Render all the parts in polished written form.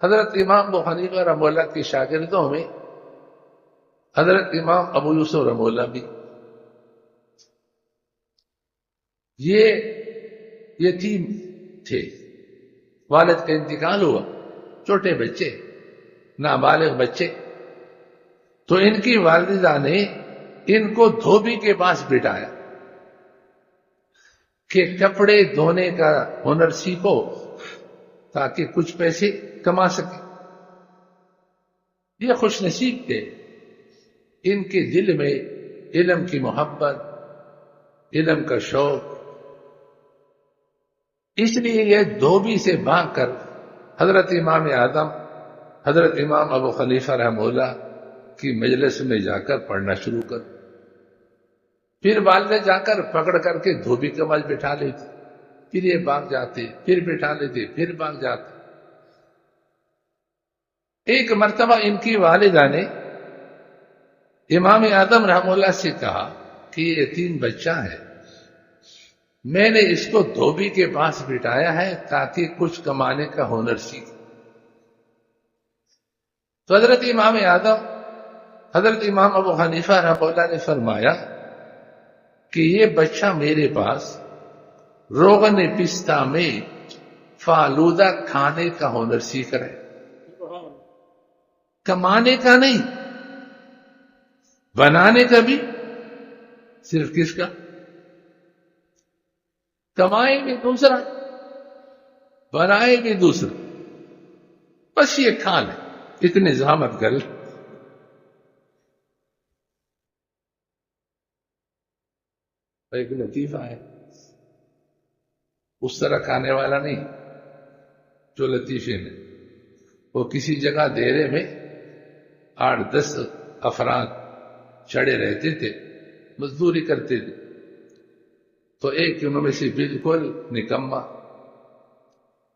حضرت امام ابو حنیفہ رحمہ اللہ کے شاگردوں میں حضرت امام ابو یوسف رحمہ اللہ بھی. یہ یتیم تھے، والد کا انتقال ہوا، چھوٹے بچے، نابالغ بچے. تو ان کی والدہ نے ان کو دھوبی کے پاس بٹھایا کہ کپڑے دھونے کا ہنر سیکھو تاکہ کچھ پیسے کما سکے. یہ خوش نصیب تھے، ان کے دل میں علم کی محبت، علم کا شوق. اس لیے یہ دھوبی سے بھاگ کر حضرت امام اعظم حضرت امام ابو حنیفہ رحمہ اللہ کی مجلس میں جا کر پڑھنا شروع کر. پھر والدہ جا کر پکڑ کر کے دھوبی کے پاس بٹھا لیتی، پھر یہ بھاگ جاتے، پھر بٹھا لیتے، پھر بھاگ جاتے. ایک مرتبہ ان کی والدہ نے امام اعظم رحمہ اللہ سے کہا کہ یہ یتیم بچہ ہے، میں نے اس کو دھوبی کے پاس بٹھایا ہے تاکہ کچھ کمانے کا ہنر سیکھے. تو حضرت امام اعظم حضرت امام ابو حنیفہ رحمہ اللہ نے فرمایا کہ یہ بچہ میرے پاس روغن پستہ میں فالودہ کھانے کا ہنر سیکھ رہے، کمانے کا نہیں، بنانے کا بھی. صرف کس کا؟ کمائے بھی دوسرا، بنائے بھی دوسرا، بس یہ کھا لے، اتنی زحمت کر لے. ایک لطیفہ ہے، اس طرح کھانے والا نہیں جو لطیفے میں. وہ کسی جگہ دیرے میں 8-10 افراد چڑے رہتے تھے، مزدوری کرتے تھے. تو ایک انہوں میں سے بالکل نکما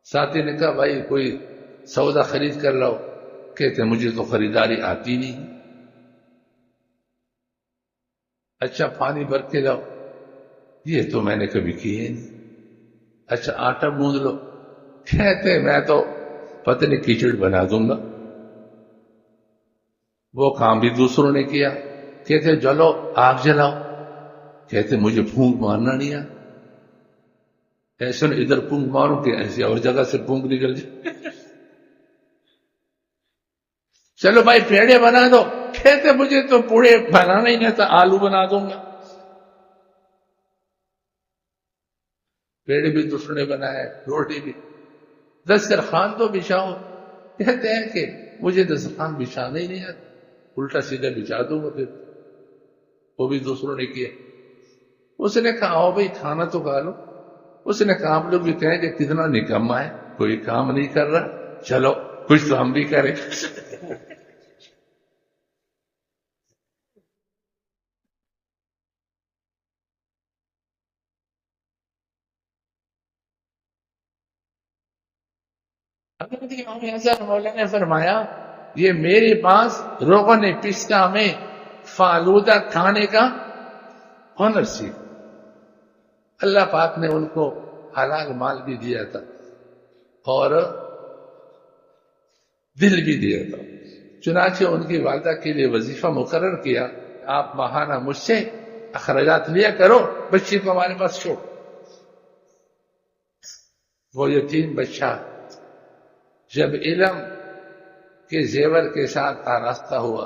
ساتھی نے کہا بھائی کوئی سودا خرید کر لاؤ. کہتے مجھے تو خریداری آتی نہیں. اچھا پانی بھر کے لاؤ، یہ تو میں نے کبھی کیے نہیں. اچھا آٹا گوندھ لو، کہتے میں تو پتہ نہیں کیچڑ بنا دوں گا. وہ کام بھی دوسروں نے کیا. کہتے چلو آگ جلاؤ، کہتے مجھے پھونک مارنا نہیں آ. ایسے ادھر پھونک ماروں کہ ایسے اور جگہ سے پھونک نکل جائے. چلو بھائی پیڑے بنا دو، کہتے مجھے تو پوڑے بنانا ہی نہیں تھا، آلو بنا دوں گا. پیڑے بھی دوسروں نے بنائے، روٹی بھی. دسترخوان تو بچھاؤ، کہتے ہیں کہ مجھے دسترخوان بچھانا ہی نہیں آتا، الٹا سیدھا بچھا دوں گا. پھر وہ بھی دوسروں نے کیا. اس نے کہا آؤ بھائی کھانا تو کھا لو. اس نے کہا آپ لوگ بھی کہیں کہ کتنا نکما ہے، کوئی کام نہیں کر رہا، چلو کچھ تو ہم بھی کریں. حضرت امام اعظم مولا نے فرمایا یہ میرے پاس روغن پستہ میں فالودہ کھانے کا ہنر سیکھ. اللہ پاک نے ان کو حلال مال بھی دیا تھا اور دل بھی دیا تھا. چنانچہ ان کی والدہ کے لیے وظیفہ مقرر کیا، آپ ماہانہ مجھ سے اخراجات لیا کرو، بچی کو ہمارے پاس چھوڑ. وہ یتیم بچہ جب علم کے زیور کے ساتھ آراستہ ہوا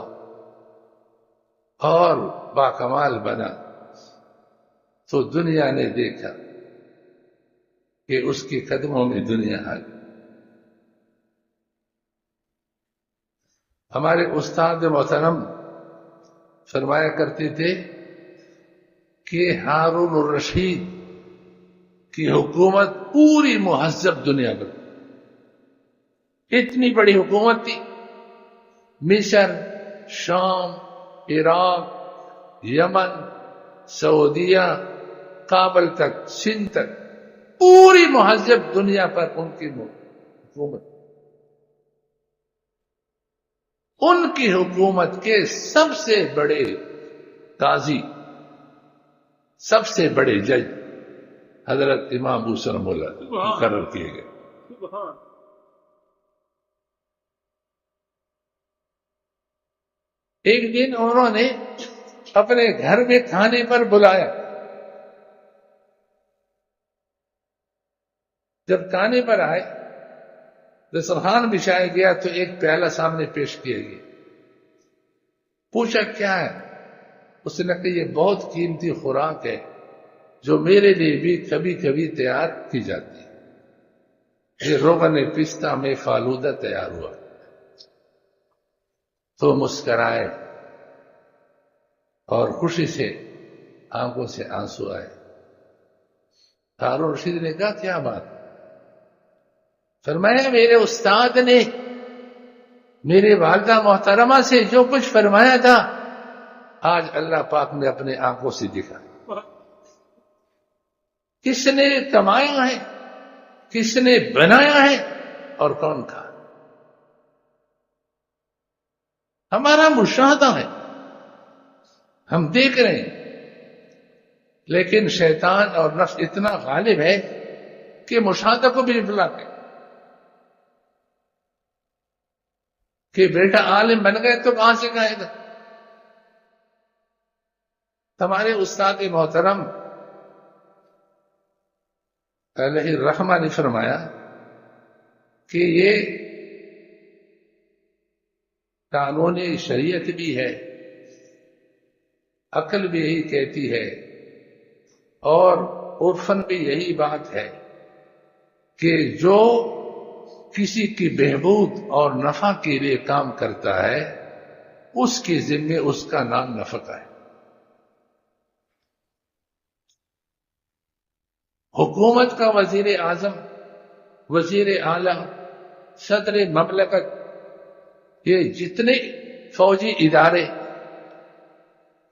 اور باکمال بنا تو دنیا نے دیکھا کہ اس کے قدموں میں دنیا آ گئی. ہمارے استاد محترم فرمایا کرتے تھے کہ ہارون الرشید کی حکومت پوری مہذب دنیا پر، اتنی بڑی حکومت تھی. مصر، شام، عراق، یمن، سعودیہ، کابل تک، سندھ تک، پوری مہذب دنیا پر ان کی حکومت. ان کی حکومت کے سب سے بڑے قاضی، سب سے بڑے جج حضرت امام ابو حنیفہ مقرر کیے گئے. ایک دن انہوں نے اپنے گھر میں کھانے پر بلایا. جب کھانے پر آئے دسترخوان بچھایا گیا تو ایک پیالہ سامنے پیش کیا گیا. پوچھا کیا ہے؟ اس نے کہا یہ بہت قیمتی خوراک ہے جو میرے لیے بھی کبھی کبھی تیار کی جاتی ہے. یہ روغن پستہ میں فالودہ تیار ہوا. تو مسکرائے اور خوشی سے آنکھوں سے آنسو آئے. ہارون رشید نے کہا کیا بات؟ فرمایا میرے استاد نے میرے والدہ محترمہ سے جو کچھ فرمایا تھا آج اللہ پاک نے اپنے آنکھوں سے دکھا. کس نے کمایا ہے، کس نے بنایا ہے اور کون کھا؟ ہمارا مشاہدہ ہے، ہم دیکھ رہے ہیں، لیکن شیطان اور نفس اتنا غالب ہے کہ مشاہدہ کو بھی بلاتے کہ بیٹا عالم بن گئے تو کہاں سے کھائے گا؟ ہمارے استاد محترم علیہ الرحمہ نے فرمایا کہ یہ قانون شریعت بھی ہے، عقل بھی یہی کہتی ہے اور عرفاً بھی یہی بات ہے کہ جو کسی کی بہبود اور نفع کے لیے کام کرتا ہے اس کے ذمے اس کا نام نفقہ ہے. حکومت کا وزیر اعظم، وزیر اعلی، صدر مملکت، یہ جتنے فوجی ادارے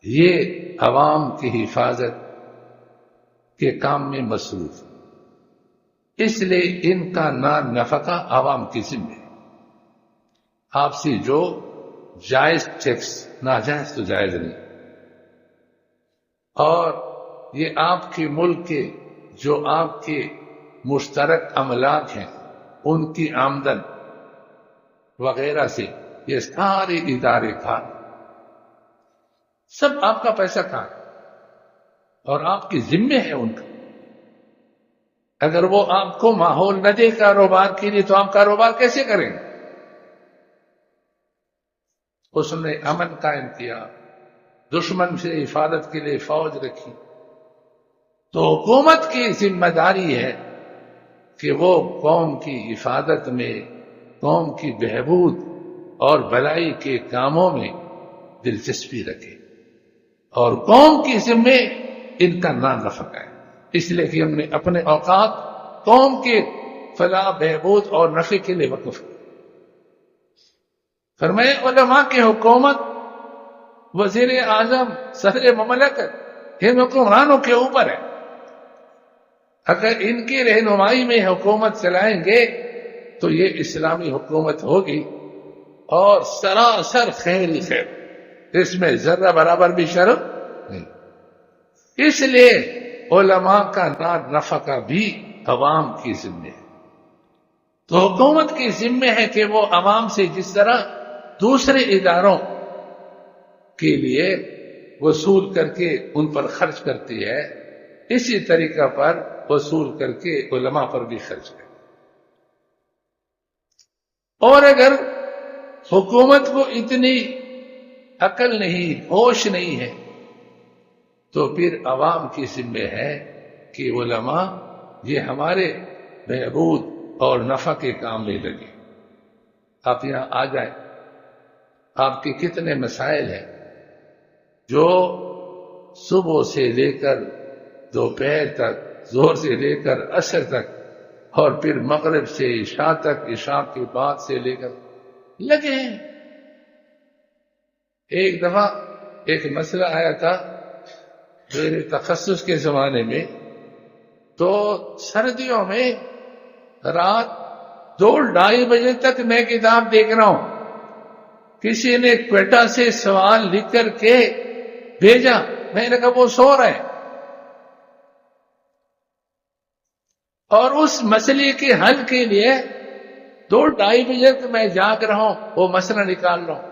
یہ عوام کی حفاظت کے کام میں مصروف، اس لیے ان کا نام نفقہ عوام کی ذمہ ہے. آپ سے جو جائز ٹیکس، ناجائز تو جائز نہیں، اور یہ آپ کے ملک کے جو آپ کے مشترک املاک ہیں ان کی آمدن وغیرہ سے یہ سارے ادارے کھائیں، سب آپ کا پیسہ کھائیں اور آپ کے ذمے ہے ان کا. اگر وہ آپ کو ماحول نہ دے کاروبار کے لیے تو آپ کاروبار کیسے کریں گے؟ اس نے امن قائم کیا، دشمن سے حفاظت کے لیے فوج رکھی. تو حکومت کی ذمہ داری ہے کہ وہ قوم کی حفاظت میں، قوم کی بہبود اور بھلائی کے کاموں میں دلچسپی رکھے، اور قوم کی ذمہ ان کا نام نفقہ ہے. اس لیے کہ ہم نے اپنے اوقات قوم کے فلاح، بہبود اور نفع کے لیے وقف کیا. فرمائے علماء کی حکومت، وزیر اعظم، صدر مملکت، ان حکمرانوں کے اوپر ہے. اگر ان کی رہنمائی میں حکومت چلائیں گے تو یہ اسلامی حکومت ہوگی اور سراسر خیر ہی خیر، اس میں ذرہ برابر بھی شرم نہیں. اس لیے علماء کا نفقہ بھی عوام کی ذمہ ہے. تو حکومت کی ذمہ ہے کہ وہ عوام سے جس طرح دوسرے اداروں کے لیے وصول کر کے ان پر خرچ کرتی ہے، اسی طریقہ پر وصول کر کے علماء پر بھی خرچ کرے. اور اگر حکومت کو اتنی عقل نہیں، ہوش نہیں ہے، تو پھر عوام کی ذمہ ہے کہ علماء یہ ہمارے بہبود اور نفع کے کام میں لگے. آپ یہاں آ جائیں، آپ کے کتنے مسائل ہیں جو صبح سے لے کر دوپہر تک، ظہر سے لے کر عصر تک، اور پھر مغرب سے عشاء تک، عشاء کے بعد سے لے کر لگے ہیں. ایک دفعہ ایک مسئلہ آیا تھا میرے تخصص کے زمانے میں، تو سردیوں میں رات 2-2:30 بجے تک میں کتاب دیکھ رہا ہوں. کسی نے کوئٹہ سے سوال لکھ کر کے بھیجا، میں نے کہا وہ سو رہے ہیں، اور اس مسئلے کے حل کے لیے 2-2:30 بجے تک میں جاگ رہا ہوں، وہ مسئلہ نکال رہا ہوں.